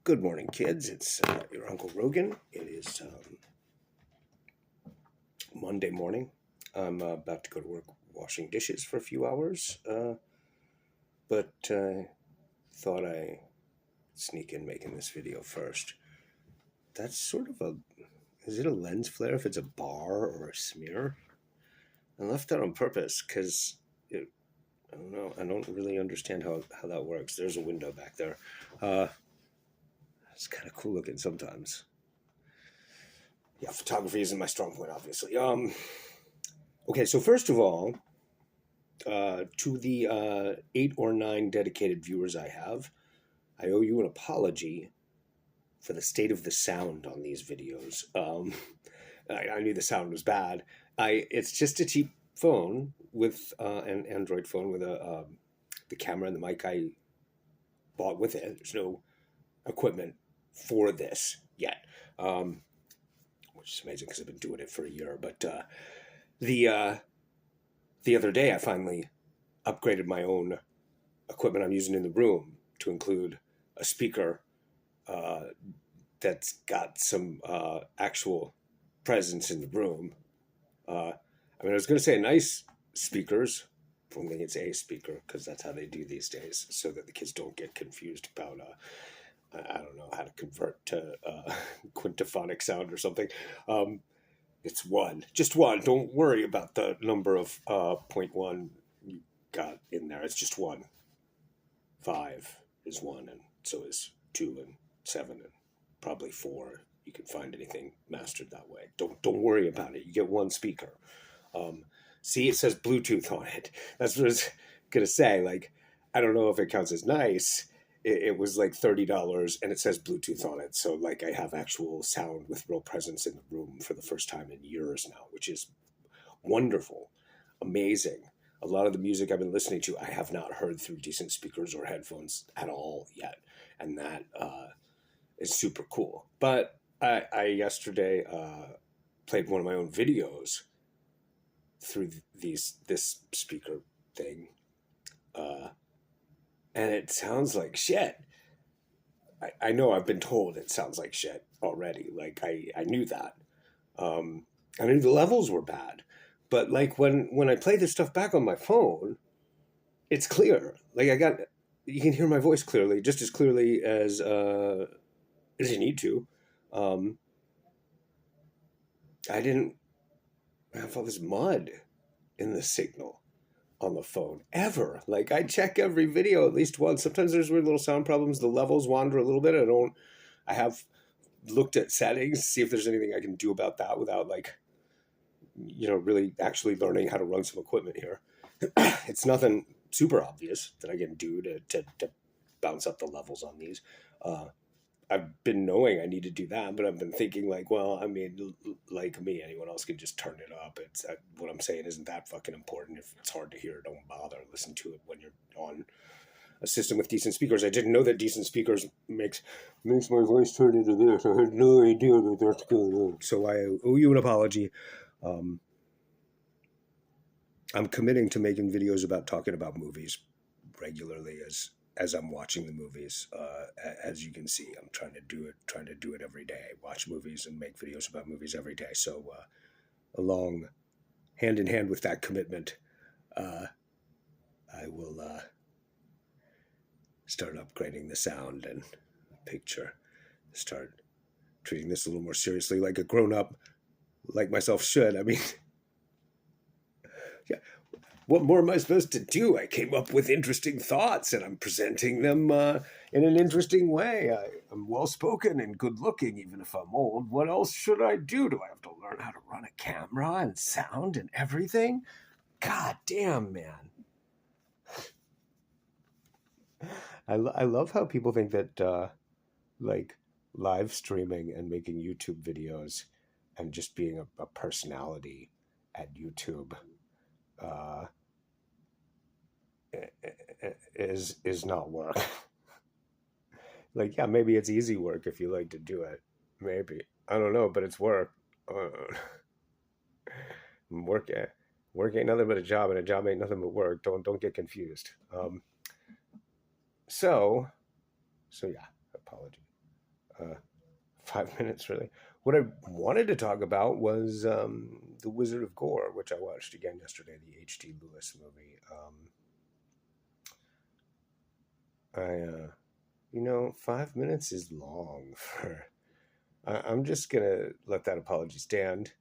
Good morning, kids. It's your Uncle Rogan. It is Monday morning. I'm about to go to work washing dishes for a few hours, but thought I'd sneak in making this video first. That's sort of is it a lens flare if it's a bar or a smear? I left that on purpose because I don't know. I don't really understand how that works. There's a window back there. It's kind of cool looking sometimes. Yeah, photography isn't my strong point, obviously. Okay, so first of all, to the 8 or 9 dedicated viewers I have, I owe you an apology for the state of the sound on these videos. I knew the sound was bad. It's just a cheap phone with an Android phone with the camera and the mic I bought with it. There's no equipment for this yet, which is amazing because I've been doing it for a year. But the other day I finally upgraded my own equipment I'm using in the room to include a speaker that's got some actual presence in the room. I was going to say nice speakers. I don't think it's a speaker because that's how they do these days, so that the kids don't get confused about I don't know how to convert to quintaphonic sound or something. It's one, just one. Don't worry about the number of 0.1 you got in there. It's just one. 5 is 1, and so is 2 and 7 and probably 4. You can find anything mastered that way. Don't worry about it. You get one speaker. See, it says Bluetooth on it. That's what I was gonna say. Like, I don't know if it counts as nice. It was like $30 and it says Bluetooth on it. So like I have actual sound with real presence in the room for the first time in years now, which is wonderful, amazing. A lot of the music I've been listening to, I have not heard through decent speakers or headphones at all yet. And that is super cool. But I yesterday played one of my own videos through this speaker thing. And it sounds like shit. I know I've been told it sounds like shit already. Like I knew that. I knew the levels were bad. But like when I play this stuff back on my phone, it's clear. Like you can hear my voice clearly, just as clearly as you need to. I didn't have all this mud in the signal on the phone ever. Like I check every video at least once. Sometimes there's weird little sound problems. The levels wander a little bit. I have looked at settings, see if there's anything I can do about that without like, really actually learning how to run some equipment here. It's nothing super obvious that I can do to bounce up the levels on these. I've been knowing I need to do that, but I've been thinking like, well, I mean, like me, anyone else can just turn it up. It's what I'm saying isn't that fucking important. If it's hard to hear, don't bother. Listen to it when you're on a system with decent speakers. I didn't know that decent speakers makes my voice turn into this. I had no idea that that's going on. So I owe you an apology. I'm committing to making videos about talking about movies regularly as I'm watching the movies. As you can see, I'm trying to do it every day. Watch movies and make videos about movies every day. So along hand in hand with that commitment, I will start upgrading the sound and picture, start treating this a little more seriously, like a grown-up like myself should. I mean, yeah. What more am I supposed to do? I came up with interesting thoughts and I'm presenting them in an interesting way. I'm well-spoken and good-looking, even if I'm old. What else should I do? Do I have to learn how to run a camera and sound and everything? God damn, man. I love how people think that like live streaming and making YouTube videos and just being a personality at YouTube is not work. Like, yeah, maybe it's easy work if you like to do it. Maybe. I don't know, but it's work. Work ain't nothing but a job, and a job ain't nothing but work. Don't get confused. So yeah, apology. 5 minutes, really. What I wanted to talk about was The Wizard of Gore, which I watched again yesterday, the H.T. Lewis movie. You know, 5 minutes is long for. I'm just gonna let that apology stand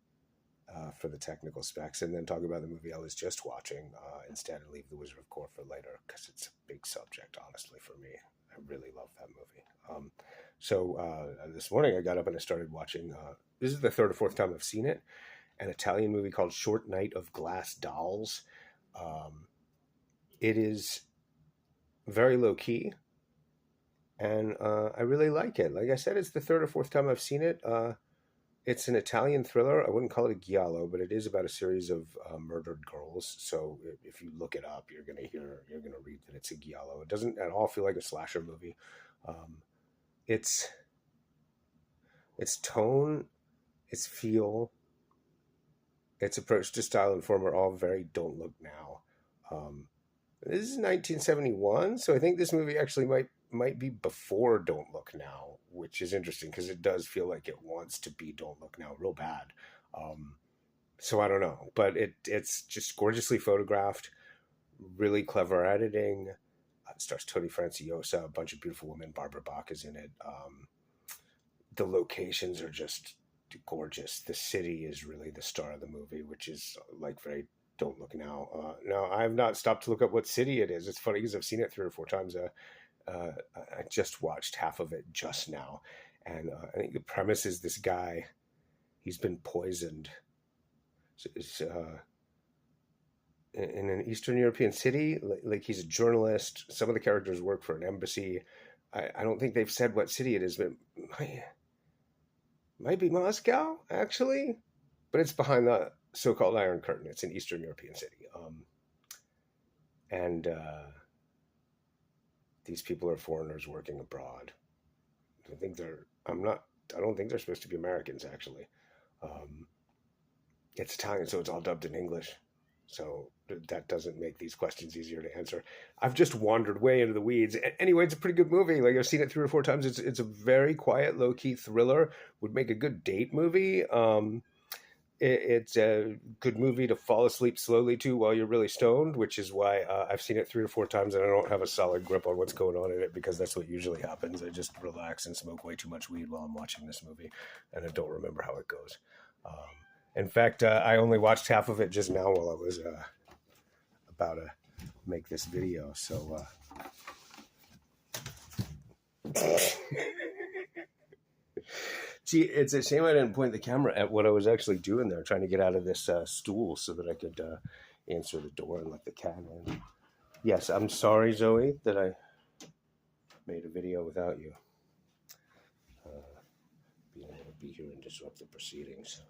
for the technical specs, and then talk about the movie I was just watching instead, and leave The Wizard of Gore for later, because it's a big subject, honestly, for me. I really love that movie. So this morning I got up and I started watching. This is the third or fourth time I've seen it. An Italian movie called Short Night of Glass Dolls. It is very low key, and I really like it. Like I said, it's the third or fourth time I've seen it. It's an Italian thriller. I wouldn't call it a giallo, but it is about a series of murdered girls. So if you look it up, you're gonna read that it's a giallo. It doesn't at all feel like a slasher movie. Its tone, its feel, its approach to style and form are all very Don't Look Now. This is 1971, so I think this movie actually might be before Don't Look Now, which is interesting because it does feel like it wants to be Don't Look Now real bad. So I don't know, but it's just gorgeously photographed, really clever editing. It stars Tony Franciosa, a bunch of beautiful women. Barbara Bach is in it. The locations are just gorgeous. The city is really the star of the movie, which is like very Don't Look Now. Now, I have not stopped to look up what city it is. It's funny because I've seen it 3 or 4 times. I just watched half of it just now. And I think the premise is this guy, he's been poisoned. It's, in an Eastern European city, like he's a journalist. Some of the characters work for an embassy. I don't think they've said what city it is, but might be Moscow, actually. But it's behind the so-called Iron Curtain. It's an Eastern European city. And these people are foreigners working abroad. I don't think they're supposed to be Americans, actually. It's Italian, so it's all dubbed in English. So that doesn't make these questions easier to answer. I've just wandered way into the weeds. Anyway, it's a pretty good movie. Like, I've seen it 3 or 4 times. It's a very quiet, low-key thriller. Would make a good date movie. It's a good movie to fall asleep slowly to while you're really stoned, which is why I've seen it 3 or 4 times and I don't have a solid grip on what's going on in it, because that's what usually happens. I just relax and smoke way too much weed while I'm watching this movie, and I don't remember how it goes. In fact, I only watched half of it just now while I was about to make this video. So, gee, it's a shame I didn't point the camera at what I was actually doing there, trying to get out of this stool so that I could answer the door and let the cat in. Yes, I'm sorry, Zoe, that I made a video without you being able to be here and disrupt the proceedings.